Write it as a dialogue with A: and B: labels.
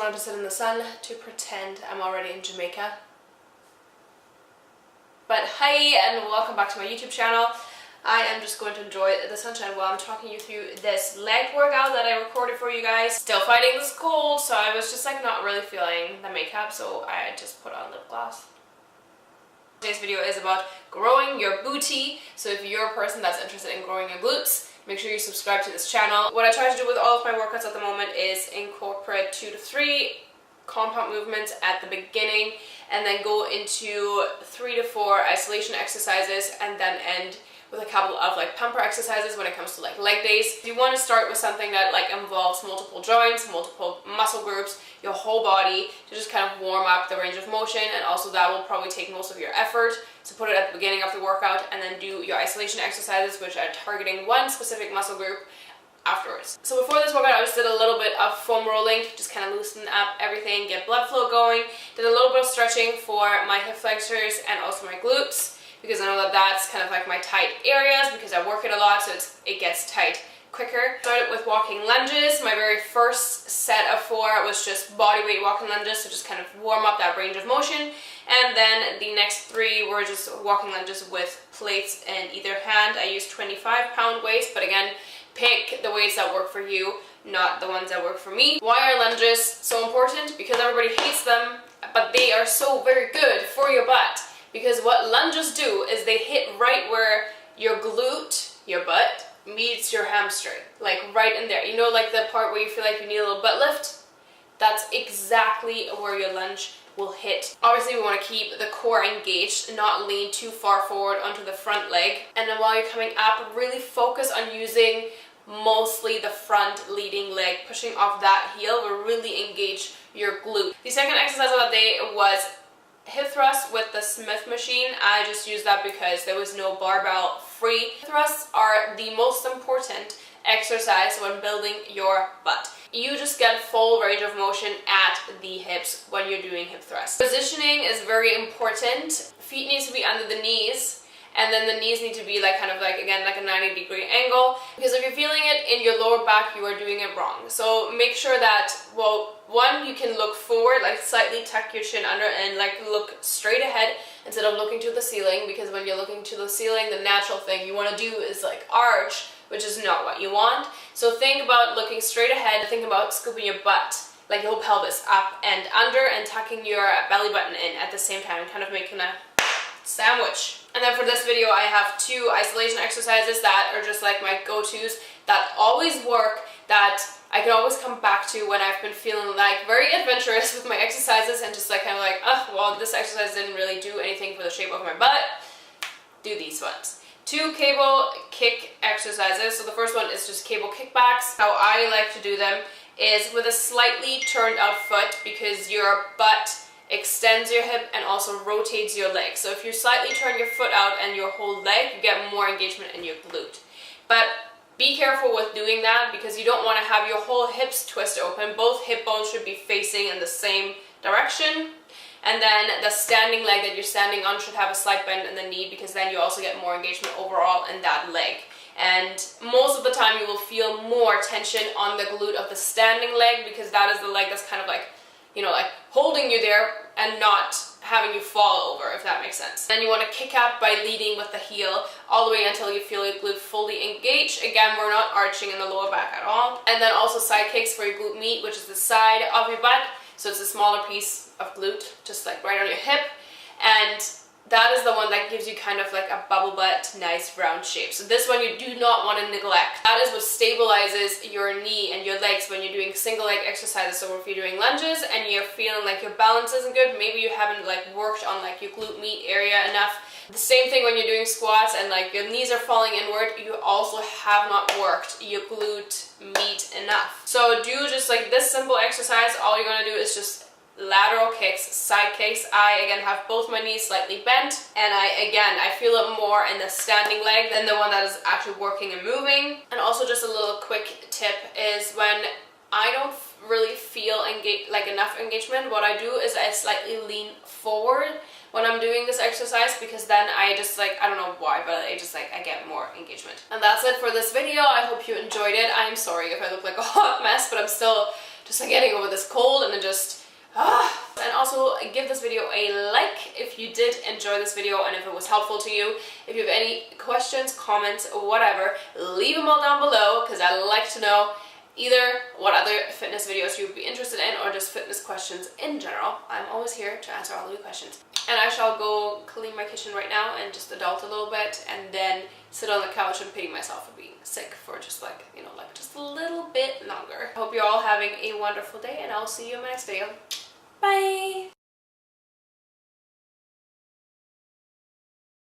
A: wanted to sit in the sun to pretend I'm already in Jamaica. But hi and welcome back to my YouTube channel. I am just going to enjoy the sunshine while I'm talking you through this leg workout that I recorded for you guys. Still fighting this cold, so I was just like not really feeling the makeup, so I just put on lip gloss. Today's video is about growing your booty, so if you're a person that's interested in growing your glutes, make sure you subscribe to this channel. What I try to do with all of my workouts at the moment is incorporate 2 to 3 compound movements at the beginning and then go into 3 to 4 isolation exercises and then end with a couple of like pumper exercises when it comes to like leg days. If you want to start with something that like involves multiple joints, multiple muscle groups, your whole body, to just kind of warm up the range of motion, and also that will probably take most of your effort. So put it at the beginning of the workout and then do your isolation exercises, which are targeting one specific muscle group afterwards. So before this workout I just did a little bit of foam rolling to just kind of loosen up everything, get blood flow going. Did a little bit of stretching for my hip flexors and also my glutes, because I know that that's kind of like my tight areas because I work it a lot, so it gets tight quicker. Started with walking lunges. My very first set of 4 was just body weight walking lunges, so just kind of warm up that range of motion. And then the next 3 were just walking lunges with plates in either hand. I used 25-pound weights, but again, pick the weights that work for you, not the ones that work for me. Why are lunges so important? Because everybody hates them, but they are so very good for your butt. Because what lunges do is they hit right where your glute, your butt, meets your hamstring. Like right in there. You know, like the part where you feel like you need a little butt lift? That's exactly where your lunge will hit. Obviously we want to keep the core engaged, not lean too far forward onto the front leg. And then while you're coming up, really focus on using mostly the front leading leg, pushing off that heel will really engage your glute. The second exercise of the day was hip thrust with the Smith machine. I just used that because there was no barbell free. Hip thrusts are the most important exercise when building your butt. You just get full range of motion at the hips when you're doing hip thrusts. Positioning is very important. Feet needs to be under the knees, and then the knees need to be like kind of like, again, like a 90-degree angle, because if you're feeling it in your lower back, you are doing it wrong. So make sure that, well, one, you can look forward, like slightly tuck your chin under and like look straight ahead instead of looking to the ceiling, because when you're looking to the ceiling, the natural thing you want to do is like arch, which is not what you want. So think about looking straight ahead, think about scooping your butt, like your whole pelvis up and under, and tucking your belly button in at the same time, kind of making a sandwich. And then for this video I have 2 isolation exercises that are just like my go-tos that always work, that I can always come back to when I've been feeling like very adventurous with my exercises and just like kind of like, oh, well, this exercise didn't really do anything for the shape of my butt. Do these ones. 2 cable kick exercises. So the first one is just cable kickbacks. How I like to do them is with a slightly turned out foot, because your butt extends your hip and also rotates your leg. So if you slightly turn your foot out and your whole leg, you get more engagement in your glute. But be careful with doing that, because you don't want to have your whole hips twist open. Both hip bones should be facing in the same direction. And then the standing leg that you're standing on should have a slight bend in the knee, because then you also get more engagement overall in that leg. And most of the time you will feel more tension on the glute of the standing leg, because that is the leg that's kind of like, you know, like holding you there and not having you fall over, if that makes sense. Then you want to kick up by leading with the heel all the way until you feel your glute fully engaged. Again, we're not arching in the lower back at all. And then also side kicks for your glute med, which is the side of your butt. So it's a smaller piece of glute, just like right on your hip. And that is the one that gives you kind of like a bubble butt, nice round shape. So this one you do not want to neglect. That is what stabilizes your knee and your legs when you're doing single leg exercises. So if you're doing lunges and you're feeling like your balance isn't good, maybe you haven't like worked on like your glute med area enough. The same thing when you're doing squats and like your knees are falling inward, you also have not worked your glute med enough. So do just like this simple exercise. All you're going to do is just lateral kicks, side kicks. I again have both my knees slightly bent, and I feel it more in the standing leg than the one that is actually working and moving. And also just a little quick tip is when I don't really feel enough engagement, what I do is I slightly lean forward when I'm doing this exercise, because then I just like, I don't know why, but I get more engagement. And that's it for this video. I hope you enjoyed it. I'm sorry if I look like a hot mess, but I'm still just like getting over this cold and then just and also give this video a like if you did enjoy this video and if it was helpful to you. If you have any questions, comments, or whatever, leave them all down below because I like to know either what other fitness videos you would be interested in or just fitness questions in general. I'm always here to answer all of your questions. And I shall go clean my kitchen right now and just adult a little bit and then sit on the couch and pity myself for being sick for just like, you know, like just a little bit longer. I hope you're all having a wonderful day and I'll see you in my next video. Bye!